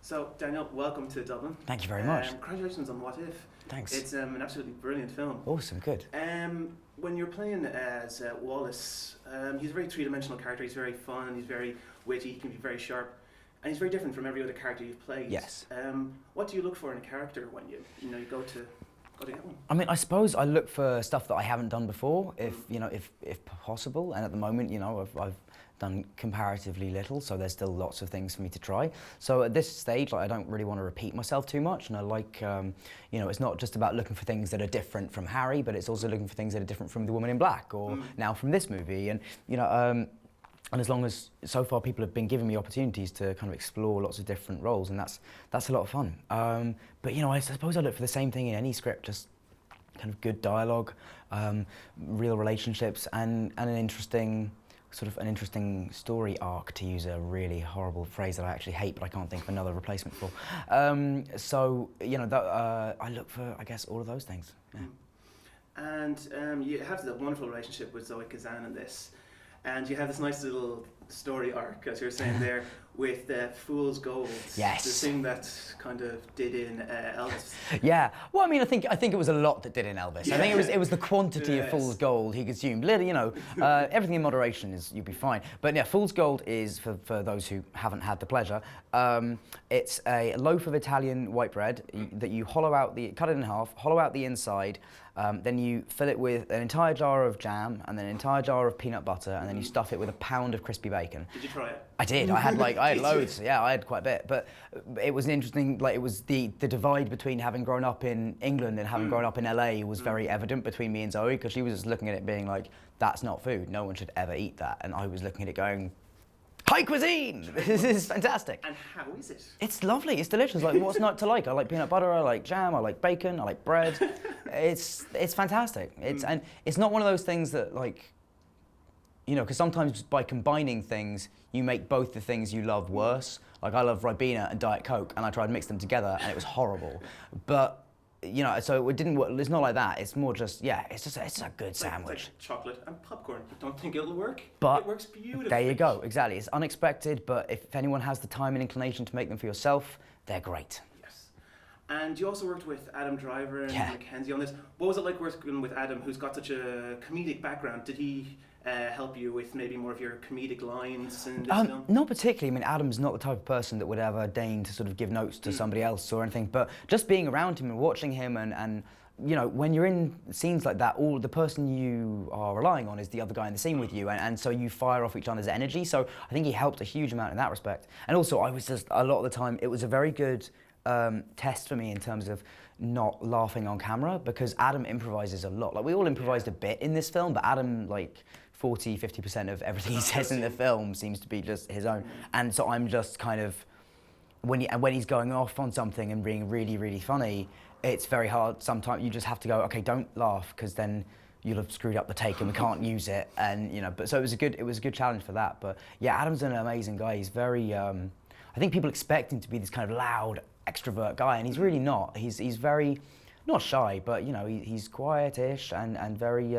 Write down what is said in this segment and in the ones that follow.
So, Daniel, welcome to Dublin. Thank you very much. Congratulations on What If. Thanks. It's an absolutely brilliant film. Awesome, good. When you're playing as Wallace, he's a very three-dimensional character. He's very fun, he's very witty, he can be very sharp, and he's very different from every other character you've played. Yes. What do you look for in a character when you go to get one? I mean, I suppose I look for stuff that I haven't done before, if possible. And at the moment, I've done comparatively little, so there's still lots of things for me to try. So at this stage, I don't really want to repeat myself too much, and I like, it's not just about looking for things that are different from Harry, but it's also looking for things that are different from The Woman in Black, or now from this movie, and and as long as, so far, people have been giving me opportunities to kind of explore lots of different roles, and that's a lot of fun. But I suppose I look for the same thing in any script, just kind of good dialogue, real relationships, and an interesting story arc, to use a really horrible phrase that I actually hate, but I can't think of another replacement for. I look for, I guess, all of those things. Yeah. And you have the wonderful relationship with Zoe Kazan in this. And you have this nice little story arc, as you were saying there, with Fool's Gold. Yes. The thing that kind of did in Elvis. Yeah. Well, I mean, I think it was a lot that did in Elvis. Yeah. I think it was the quantity Yes. of Fool's Gold he consumed. Everything in moderation you'd be fine. But yeah, Fool's Gold is, for those who haven't had the pleasure, it's a loaf of Italian white bread that you cut it in half, hollow out the inside. Then you fill it with an entire jar of jam and then an entire jar of peanut butter, and then you stuff it with a pound of crispy bacon. Did you try it? I did. I had loads. Yeah, I had quite a bit. But it was an interesting. It was the divide between having grown up in England and having grown up in LA was very evident between me and Zoe, because she was just looking at it being like, "That's not food. No one should ever eat that." And I was looking at it going, "High cuisine! This is fantastic." And how is it? It's lovely. It's delicious. Like, what's not to like? I like peanut butter. I like jam. I like bacon. I like bread. It's fantastic. And it's not one of those things that, because sometimes by combining things, you make both the things you love worse. Like, I love Ribena and Diet Coke, and I tried to mix them together, and it was horrible. But so it didn't work. It's not like that. It's more just, it's a good sandwich. It's like chocolate and popcorn. I don't think it'll work. But it works beautifully. There you go. Exactly. It's unexpected, but if anyone has the time and inclination to make them for yourself, they're great. Yes. And you also worked with Adam Driver and Yeah. Mackenzie on this. What was it like working with Adam, who's got such a comedic background? Did he help you with maybe more of your comedic lines in this film? Not particularly. I mean, Adam's not the type of person that would ever deign to sort of give notes to somebody else or anything, but just being around him and watching him and when you're in scenes like that, the person you are relying on is the other guy in the scene with you, and so you fire off each other's energy. So I think he helped a huge amount in that respect. And also, I was just, a lot of the time, it was a very good test for me in terms of not laughing on camera, because Adam improvises a lot. Like, we all improvised a bit in this film, but Adam, 40-50% of everything he says in the film seems to be just his own. And so I'm just kind of, when he's going off on something and being really, really funny, it's very hard. Sometimes you just have to go, okay, don't laugh, because then you'll have screwed up the take and we can't use it. And but so it was a good challenge for that. But yeah, Adam's an amazing guy. He's very, I think people expect him to be this kind of loud extrovert guy, and he's really not. He's very, not shy, but he's quietish and very,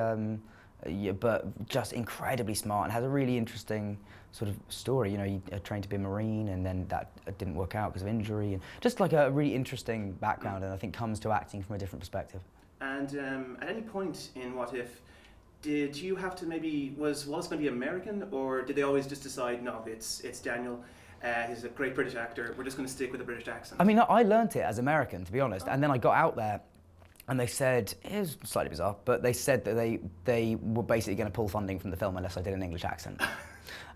but just incredibly smart, and has a really interesting sort of story. He trained to be a Marine, and then that didn't work out because of injury, and just like a really interesting background, and I think comes to acting from a different perspective. And at any point in What If, did you have to was Wallace going to be American, or did they always just decide, no, it's Daniel, he's a great British actor, we're just going to stick with a British accent? I mean, I learnt it as American, to be honest, and then I got out there, and they said, it was slightly bizarre, but they said that they were basically going to pull funding from the film unless I did an English accent.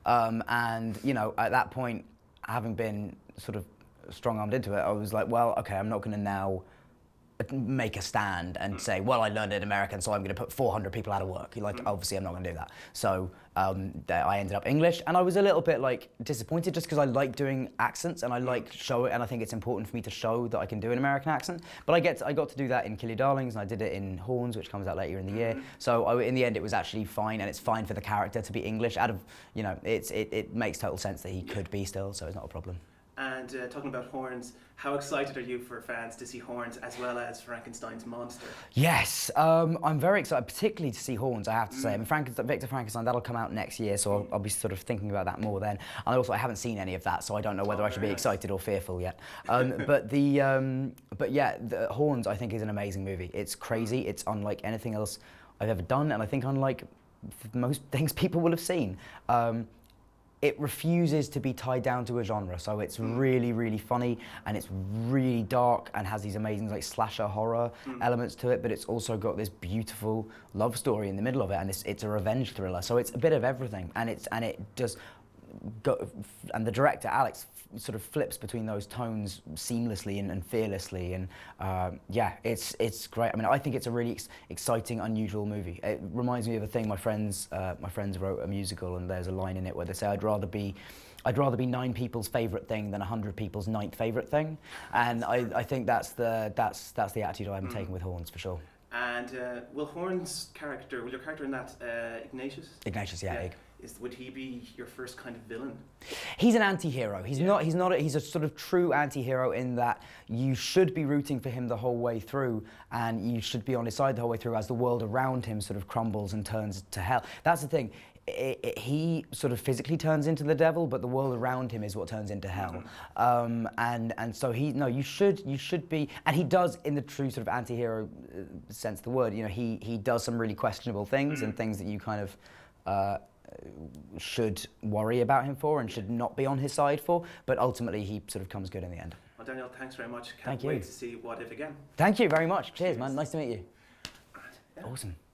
And at that point, having been sort of strong-armed into it, I was like, well, okay, I'm not going to now make a stand and say, well, I learned it in American, so I'm going to put 400 people out of work. Obviously, I'm not going to do that. So I ended up English, and I was a little bit disappointed, just because I like doing accents and I like show it, and I think it's important for me to show that I can do an American accent. But I got to do that in Kill Your Darlings, and I did it in Horns, which comes out later in the year. So in the end, it was actually fine, and it's fine for the character to be English. It makes total sense that he could be still, so it's not a problem. And talking about horns, how excited are you for fans to see horns as well as Frankenstein's monster? Yes, I'm very excited, particularly to see Horns, I have to say. I mean, Victor Frankenstein, that'll come out next year, so I'll be sort of thinking about that more then. And also, I haven't seen any of that, so I don't know whether I should be excited or fearful yet. But yeah, the Horns, I think, is an amazing movie. It's crazy. It's unlike anything else I've ever done, and I think unlike most things people will have seen. It refuses to be tied down to a genre, so it's really, really funny, and it's really dark, and has these amazing like slasher horror elements to it, but it's also got this beautiful love story in the middle of it, and it's a revenge thriller, so it's a bit of everything, and it just and the director Alex sort of flips between those tones seamlessly and fearlessly, and yeah, it's great. I mean, I think it's a really exciting, unusual movie. It reminds me of a thing my friends wrote a musical, and there's a line in it where they say, I'd rather be 9 people's favourite thing than 100 people's 9th favourite thing, and I think that's the attitude I'm taking with Horns for sure. And will your character in that Ignatius? Ignatius, yeah. Ig. Would he be your first kind of villain? He's an anti-hero. He's a sort of true anti-hero in that you should be rooting for him the whole way through, and you should be on his side the whole way through as the world around him sort of crumbles and turns to hell. That's the thing. He sort of physically turns into the devil, but the world around him is what turns into hell. And so you should be, and he does in the true sort of anti-hero sense of the word. You know, he does some really questionable things and things that you kind of should worry about him for and should not be on his side for, but ultimately he sort of comes good in the end. Well, Daniel, thanks very much. Thank you. Can't wait to see What If again. Thank you very much. Cheers, man. Nice to meet you. Great. Yeah. Awesome.